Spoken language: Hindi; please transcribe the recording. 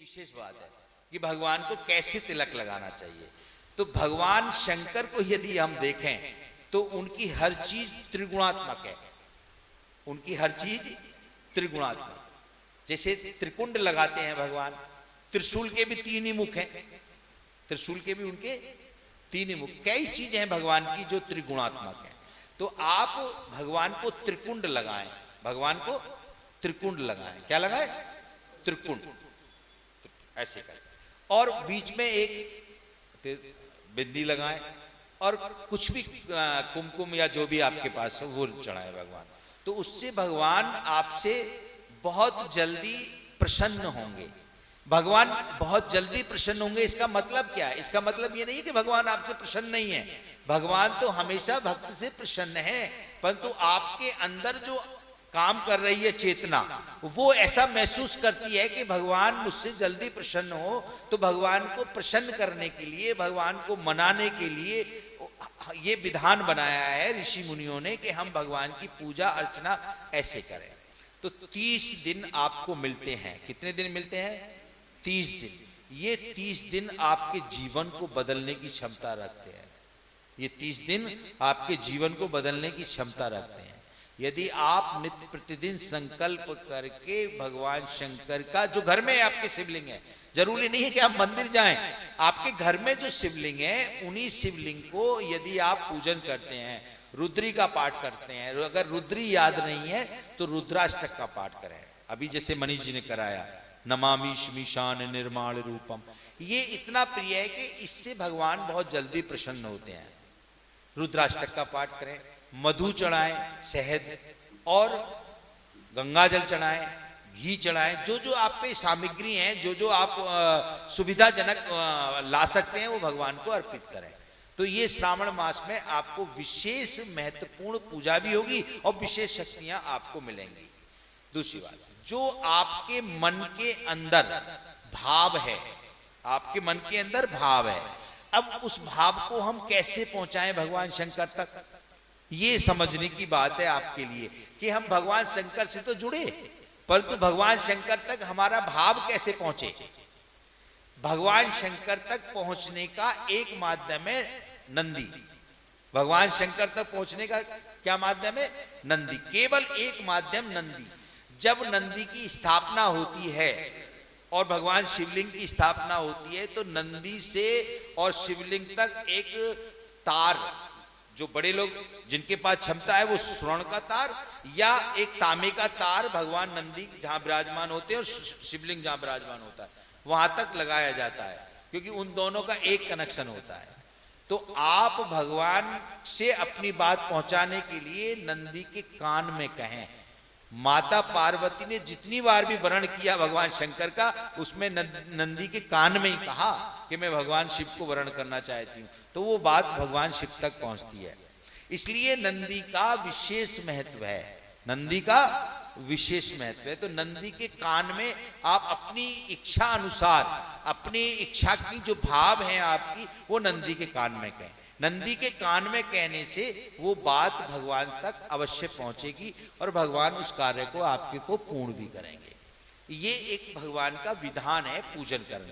विशेष बात है कि भगवान को कैसे तिलक लगाना चाहिए। तो भगवान शंकर को यदि हम देखें तो उनकी हर चीज त्रिगुणात्मक है, उनकी हर चीज त्रिगुणात्मक। जैसे त्रिकुंड लगाते हैं भगवान, त्रिशूल के भी तीन ही मुख हैं, त्रिशूल के भी उनके तीन ही मुख। कई चीजें हैं भगवान की जो त्रिगुणात्मक है। तो आप भगवान को त्रिकुंड लगाएं, भगवान को त्रिकुंड लगाएं। क्या लगाएं? त्रिकुंड, ऐसे करें। और बीच में एक बिंदी लगाएं और कुछ भी कुमकुम या जो भी आपके पास हो वो चढ़ाएं भगवान। तो उससे भगवान आपसे बहुत जल्दी प्रसन्न होंगे। भगवान बहुत जल्दी प्रसन्न होंगे, इसका मतलब क्या है? इसका मतलब ये नहीं है कि भगवान आपसे प्रसन्न नहीं है। भगवान तो हमेशा भक्त से प्रसन्न है, परंतु आपके अंदर जो काम कर रही है चेतना, वो ऐसा महसूस करती है कि भगवान मुझसे जल्दी प्रसन्न हो। तो भगवान को प्रसन्न करने के लिए, भगवान को मनाने के लिए ये विधान बनाया है ऋषि मुनियों ने कि हम भगवान की पूजा अर्चना ऐसे करें। तो 30 दिन आपको मिलते हैं। कितने दिन मिलते हैं? 30 दिन। ये 30 दिन आपके जीवन को बदलने की क्षमता रखते हैं। ये 30 दिन आपके जीवन को बदलने की क्षमता रखते हैं। यदि आप नित्य प्रतिदिन संकल्प करके भगवान शंकर का, जो घर में आपके शिवलिंग है, जरूरी नहीं है कि आप मंदिर जाएं, आपके घर में जो शिवलिंग है उन्हीं शिवलिंग को यदि आप पूजन करते हैं, रुद्री का पाठ करते हैं, अगर रुद्री याद नहीं है तो रुद्राष्टक का पाठ करें। अभी जैसे मनीष जी ने कराया, नमामि श्मीशान निर्माण रूपम, ये इतना प्रिय है कि इससे भगवान बहुत जल्दी प्रसन्न होते हैं। रुद्राष्टक का पाठ करें, मधु चढ़ाएं, शहद और गंगा जल चढ़ाएं, घी चढ़ाएं। जो जो आप पे सामग्री हैं, जो जो आप सुविधाजनक ला सकते हैं, वो भगवान को अर्पित करें। तो ये श्रावण मास में आपको विशेष महत्वपूर्ण पूजा भी होगी और विशेष शक्तियां आपको मिलेंगी। दूसरी बात, जो आपके मन के अंदर भाव है, आपके मन के अंदर भाव है, अब उस भाव को हम कैसे पहुंचाएं भगवान शंकर तक, ये समझने की बात है आपके लिए कि हम भगवान शंकर से तो जुड़े, परंतु भगवान शंकर तक हमारा भाव कैसे पहुंचे। भगवान शंकर तक पहुंचने का एक माध्यम है नंदी। भगवान शंकर तक पहुंचने का क्या माध्यम है? नंदी। केवल एक माध्यम नंदी। जब नंदी की स्थापना होती है और भगवान शिवलिंग की स्थापना होती है तो नंदी से और शिवलिंग तक एक तार, जो बड़े लोग जिनके पास क्षमता है वो स्वर्ण का तार या एक तांबे का तार भगवान नंदी जहां विराजमान होते हैं और शिवलिंग जहां विराजमान होता है वहां तक लगाया जाता है, क्योंकि उन दोनों का एक कनेक्शन होता है। तो आप भगवान से अपनी बात पहुंचाने के लिए नंदी के कान में कहें। माता पार्वती ने जितनी बार भी वर्ण किया भगवान शंकर का, उसमें नंदी के कान में ही कहा कि मैं भगवान शिव को वर्ण करना चाहती हूं, तो वो बात भगवान शिव तक पहुंचती है। इसलिए नंदी का विशेष महत्व है, नंदी का विशेष महत्व है। तो नंदी के कान में आप अपनी इच्छा अनुसार, अपनी इच्छा की जो भाव है आपकी, वो नंदी के कान में कहें। नंदी के कान में कहने से वो बात भगवान तक अवश्य पहुंचेगी और भगवान उस कार्य को आपके को पूर्ण भी करेंगे। ये एक भगवान का विधान है पूजन करने